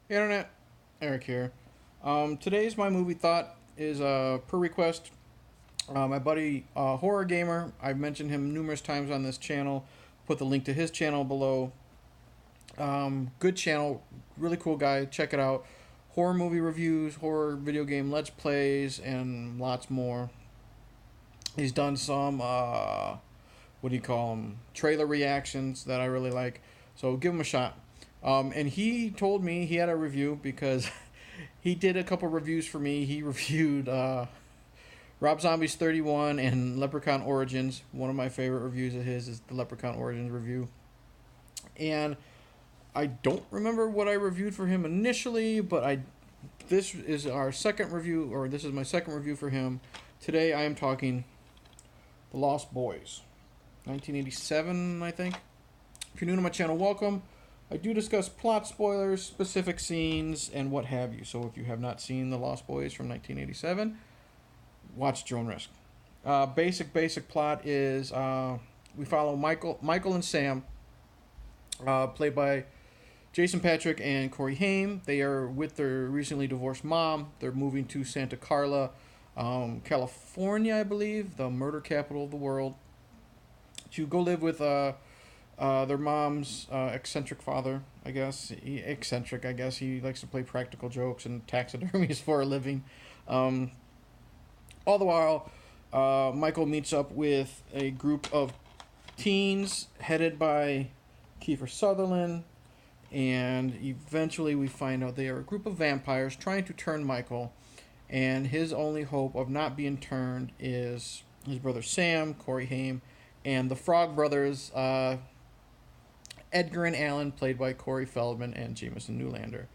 Hey Internet, Eric here. Today's my movie thought is per request. My buddy, Horror Gamer, I've mentioned him numerous times on this channel. Put the link to his channel below. Good channel, really cool guy. Check it out. Horror movie reviews, horror video game let's plays, and lots more. He's done some, what do you call them, trailer reactions that I really like. So give him a shot. And he told me he had a review because he did a couple reviews for me. He reviewed Rob Zombie's 31 and Leprechaun Origins. One of my favorite reviews of his is the Leprechaun Origins review. And I don't remember what I reviewed for him initially, but this is our second review, or this is my second review for him. Today I am talking The Lost Boys, 1987, I think. If you're new to my channel, welcome. I do discuss plot spoilers, specific scenes, and what have you. So if you have not seen The Lost Boys from 1987, watch at your own risk. Basic plot is we follow Michael and Sam, played by Jason Patric and Corey Haim. They are with their recently divorced mom. They're moving to Santa Carla, California, I believe, the murder capital of the world, to go live with their mom's eccentric father, I guess. Eccentric, I guess. He likes to play practical jokes and taxidermies for a living. All the while, Michael meets up with a group of teens headed by Kiefer Sutherland, and eventually we find out they are a group of vampires trying to turn Michael, and his only hope of not being turned is his brother Sam, Corey Haim, and the Frog Brothers, Edgar and Alan, played by Corey Feldman and Jamison Newlander.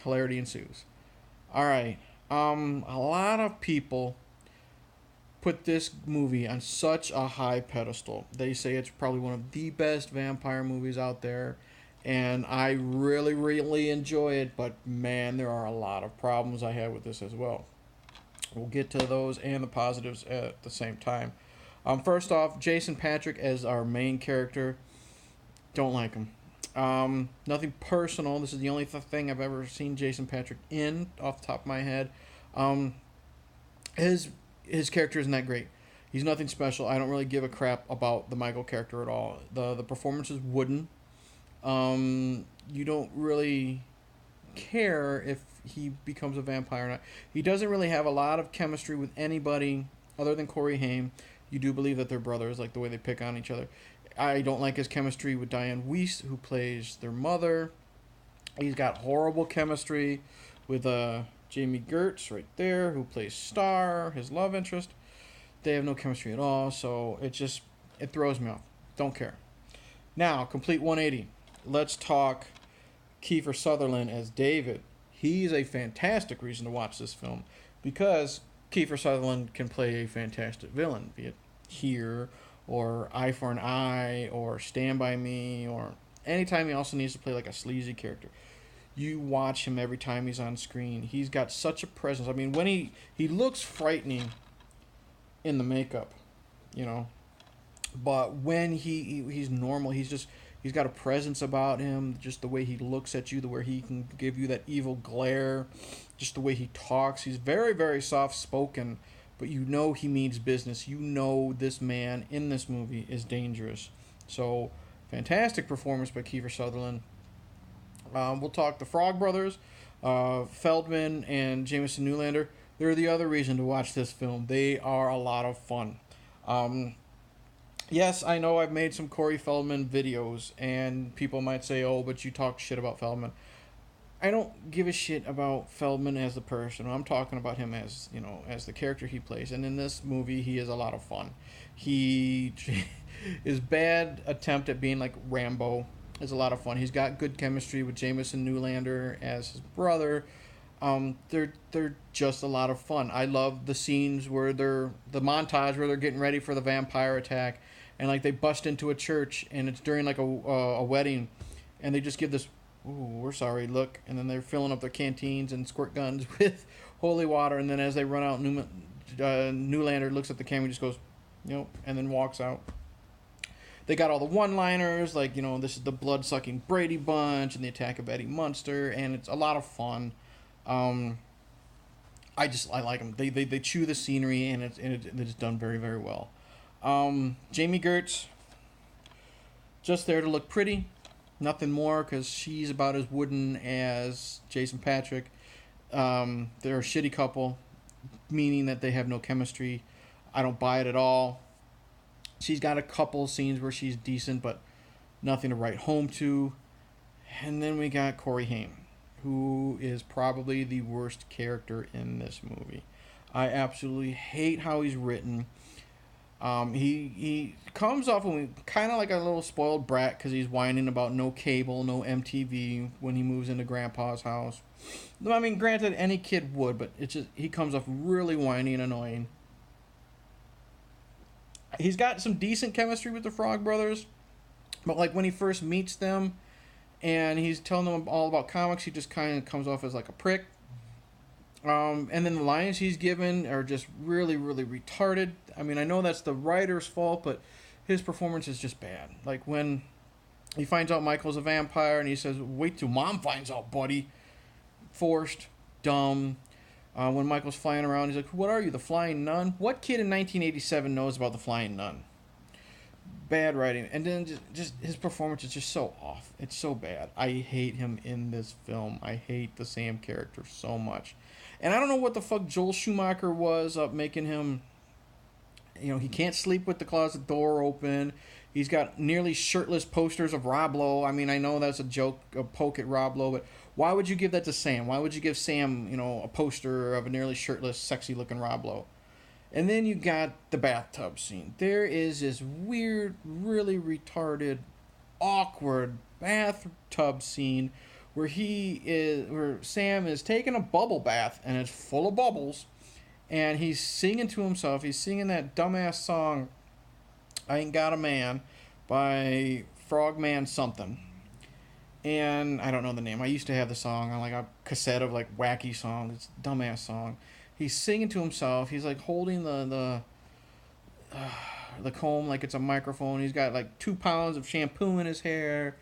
Hilarity ensues. Alright, a lot of people put this movie on such a high pedestal. They say it's probably one of the best vampire movies out there, and I really enjoy it, but man, there are a lot of problems I have with this as well. We'll get to those and the positives at the same time. First off, Jason Patric as our main character. Don't like him. Nothing personal. This is the only thing I've ever seen Jason Patric in, off the top of my head. His character isn't that great. He's nothing special. I don't really give a crap about the Michael character at all. The performance is wooden. You don't really care if he becomes a vampire or not. He doesn't really have a lot of chemistry with anybody other than Corey Haim. You do believe that they're brothers, like the way they pick on each other. I don't like his chemistry with Dianne Wiest, who plays their mother. He's got horrible chemistry with Jami Gertz right there, who plays Star, his love interest. They have no chemistry at all, so it throws me off. Don't care. Now, complete 180. Let's talk Kiefer Sutherland as David. He's a fantastic reason to watch this film because Kiefer Sutherland can play a fantastic villain, be it here or Eye for an Eye or Stand By Me, or anytime he also needs to play like a sleazy character. You watch him every time he's on screen. He's got such a presence. I mean, when he looks frightening in the makeup, you know, but when he's normal, he's got a presence about him, just the way he looks at you, the way he can give you that evil glare, just the way he talks. He's very soft spoken, but you know he means business. You know this man in this movie is dangerous. So, fantastic performance by Kiefer Sutherland. We'll talk the Frog Brothers, Feldman and Jamison Newlander. They're the other reason to watch this film. They are a lot of fun. Yes, I know I've made some Corey Feldman videos, and people might say, oh, but you talk shit about Feldman. I don't give a shit about Feldman as a person. I'm talking about him as, as the character he plays. And in this movie, he is a lot of fun. His bad attempt at being like Rambo is a lot of fun. He's got good chemistry with Jamison Newlander as his brother. They're just a lot of fun. I love the scenes where the montage where they're getting ready for the vampire attack, and like they bust into a church, and it's during like a wedding, and they just give this, ooh, we're sorry look, and then they're filling up their canteens and squirt guns with holy water, and then as they run out, Newlander looks at the camera and just goes, and then walks out. They got all the one-liners, like, this is the blood-sucking Brady Bunch and the attack of Eddie Munster, and it's a lot of fun. I like them. They chew the scenery, and it's done very, very well. Jami Gertz, just there to look pretty, nothing more, because she's about as wooden as Jason Patric. They're a shitty couple, meaning that they have no chemistry. I don't buy it at all. She's got a couple scenes where she's decent, but nothing to write home to. And then we got Corey Haim, who is probably the worst character in this movie. I absolutely hate how he's written. He comes off kind of like a little spoiled brat because he's whining about no cable, no MTV when he moves into Grandpa's house. I mean, granted, any kid would, but it's just he comes off really whiny and annoying. He's got some decent chemistry with the Frog Brothers, but like when he first meets them and he's telling them all about comics, he just kind of comes off as like a prick. And then the lines he's given are just really, really retarded. I mean, I know that's the writer's fault, but his performance is just bad. Like when he finds out Michael's a vampire and he says, "Wait till Mom finds out, buddy." Forced, dumb. When Michael's flying around, he's like, "What are you, the Flying Nun?" What kid in 1987 knows about the Flying Nun? Bad writing. And then just his performance is just so off. It's so bad. I hate him in this film. I hate the Sam character so much. And I don't know what the fuck Joel Schumacher was up making him. He can't sleep with the closet door open. He's got nearly shirtless posters of Rob Lowe. I mean, I know that's a joke, a poke at Rob Lowe, but why would you give that to Sam? Why would you give Sam, a poster of a nearly shirtless, sexy-looking Rob Lowe? And then you got the bathtub scene. There is this weird, really retarded, awkward bathtub scene where Sam is taking a bubble bath and it's full of bubbles, and he's singing to himself. He's singing that dumbass song, "I Ain't Got a Man" by Frogman something. And I don't know the name. I used to have the song on like a cassette of like wacky songs. It's a dumbass song. He's singing to himself. He's like holding the comb like it's a microphone. He's got like 2 pounds of shampoo in his hair.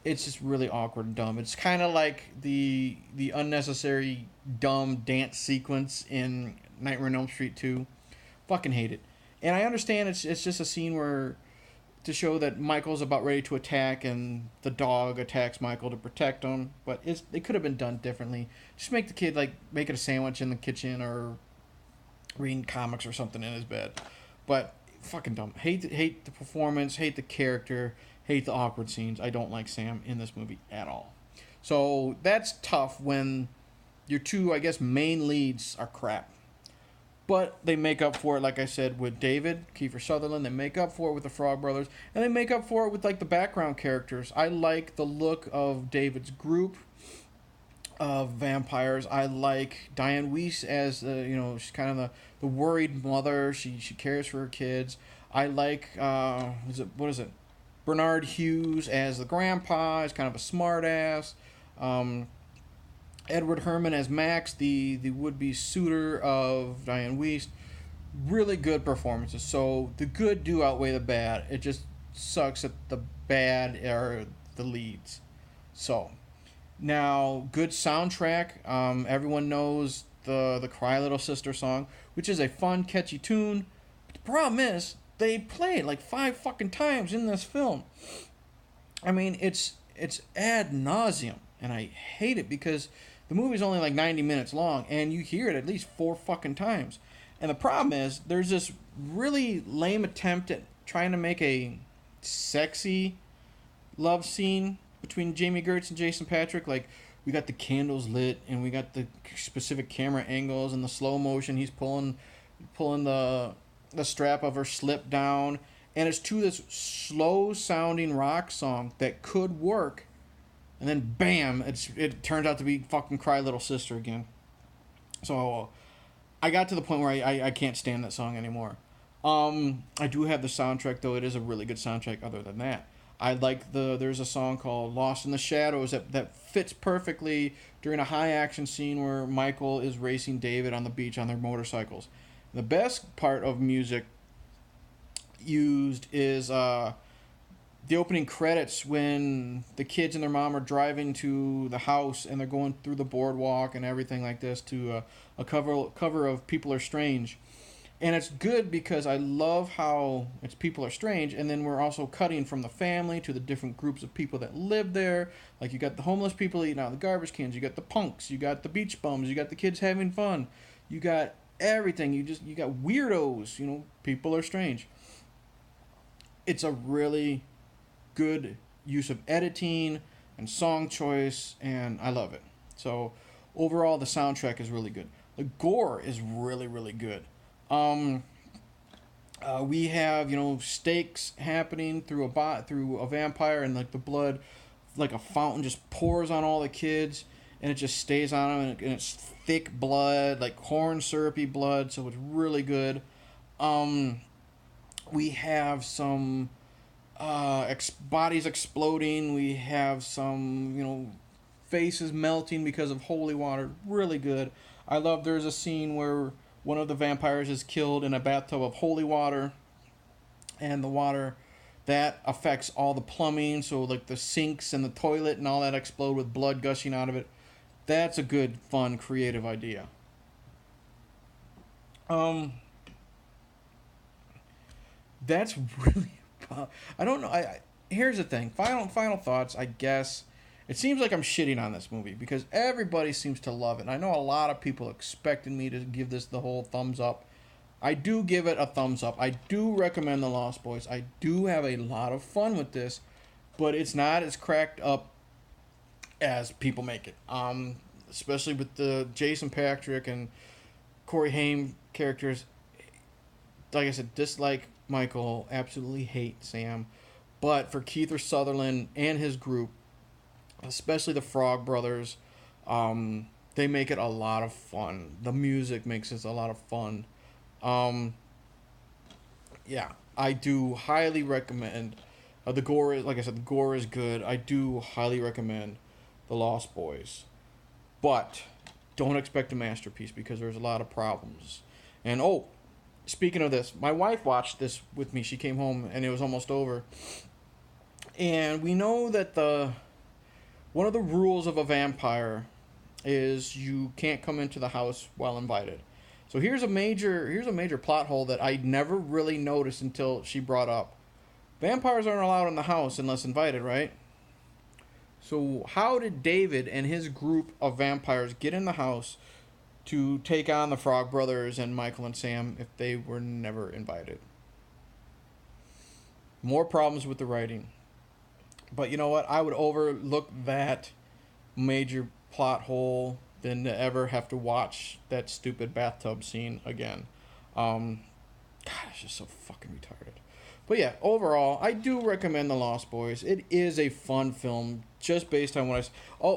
It's just really awkward and dumb. It's kind of like the unnecessary dumb dance sequence in Nightmare on Elm Street 2. Fucking hate it. And I understand it's just a scene where to show that Michael's about ready to attack and the dog attacks Michael to protect him, but it could have been done differently. Just make the kid like making a sandwich in the kitchen or reading comics or something in his bed. But fucking dumb. Hate the performance, hate the character, hate the awkward scenes. I don't like Sam in this movie at all. So that's tough when your two, I guess, main leads are crap. But they make up for it, like I said, with David, Kiefer Sutherland. They make up for it with the Frog Brothers. And they make up for it with, like, the background characters. I like the look of David's group of vampires. I like Dianne Wiest as, she's kind of the worried mother. She cares for her kids. I like, what is it? Bernard Hughes as the grandpa. He's kind of a smart-ass. Edward Herrmann as Max, the would-be suitor of Dianne Wiest. Really good performances. So the good do outweigh the bad. It just sucks that the bad are the leads. So now, good soundtrack. Everyone knows the Cry Little Sister song, which is a fun, catchy tune. But the problem is they play it like 5 fucking times in this film. I mean, it's ad nauseum, and I hate it because the movie's only like 90 minutes long, and you hear it at least 4 fucking times. And the problem is, there's this really lame attempt at trying to make a sexy love scene between Jami Gertz and Jason Patric. Like, we got the candles lit, and we got the specific camera angles and the slow motion. He's pulling the strap of her slip down, and it's to this slow-sounding rock song that could work. And then, bam, it turns out to be fucking Cry Little Sister again. So, I got to the point where I can't stand that song anymore. I do have the soundtrack, though. It is a really good soundtrack other than that. I like there's a song called Lost in the Shadows that fits perfectly during a high-action scene where Michael is racing David on the beach on their motorcycles. The best part of music used is the opening credits when the kids and their mom are driving to the house and they're going through the boardwalk and everything like this to a cover of People Are Strange. And it's good because I love how it's People Are Strange, and then we're also cutting from the family to the different groups of people that live there. Like, you got the homeless people eating out of the garbage cans, you got the punks, you got the beach bums, you got the kids having fun, you got everything. You got weirdos. People Are Strange. It's a really good use of editing and song choice, and I love it. So overall, the soundtrack is really good. The gore is really, really good. We have stakes happening through a vampire, and like the blood, like a fountain, just pours on all the kids, and it just stays on them, and it's thick blood, like corn syrupy blood. So it's really good. We have some bodies exploding. We have some faces melting because of holy water. Really good. I love. There's a scene where one of the vampires is killed in a bathtub of holy water, and the water that affects all the plumbing, so like the sinks and the toilet and all that explode with blood gushing out of it. That's a good, fun, creative idea. That's really. I don't know. Here's the thing. Final thoughts. I guess it seems like I'm shitting on this movie because everybody seems to love it. And I know a lot of people expected me to give this the whole thumbs up. I do give it a thumbs up. I do recommend The Lost Boys. I do have a lot of fun with this, but it's not as cracked up as people make it. Especially with the Jason Patric and Corey Haim characters. Like I said, dislike Michael, absolutely hate Sam. But for Kiefer Sutherland and his group, especially the Frog Brothers, they make it a lot of fun. The music makes it a lot of fun. Yeah, I do highly recommend. The gore is, like I said, the gore is good. I do highly recommend The Lost Boys. But don't expect a masterpiece because there's a lot of problems. And speaking of this, my wife watched this with me. She came home and it was almost over. And we know that one of the rules of a vampire is you can't come into the house while invited. So here's a major plot hole that I never really noticed until she brought up. Vampires aren't allowed in the house unless invited, right? So how did David and his group of vampires get in the house to take on the Frog Brothers and Michael and Sam if they were never invited? More problems with the writing. But you know what? I would overlook that major plot hole than to ever have to watch that stupid bathtub scene again. God, it's just so fucking retarded. But yeah, overall, I do recommend The Lost Boys. It is a fun film, just based on what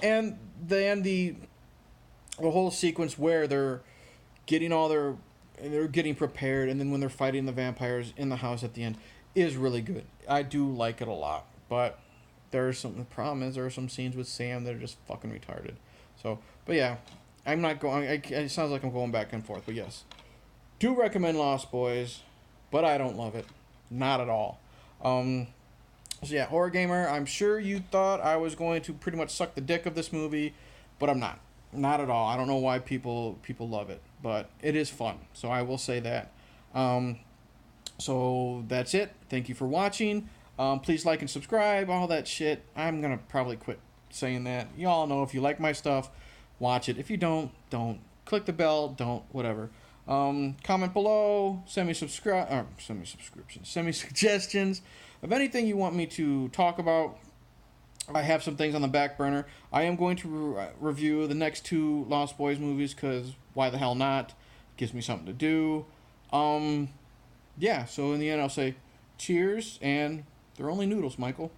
and then the whole sequence where they're getting prepared, and then when they're fighting the vampires in the house at the end is really good. I do like it a lot, but the problem is there are some scenes with Sam that are just fucking retarded. So, but yeah, I'm not going. It sounds like I'm going back and forth, but yes, do recommend Lost Boys, but I don't love it, not at all. So yeah, Horror Gamer, I'm sure you thought I was going to pretty much suck the dick of this movie, but I'm not. Not at all. I don't know why people love it, but it is fun. So I will say that. So that's it. Thank you for watching. Please like and subscribe, all that shit. I'm going to probably quit saying that. You all know if you like my stuff, watch it. If you don't. Click the bell, don't, whatever. Comment below, send me suggestions of anything you want me to talk about. I have some things on the back burner. I am going to review the next 2 Lost Boys movies because why the hell not? It gives me something to do. Yeah, so in the end I'll say cheers, and they're only noodles, Michael.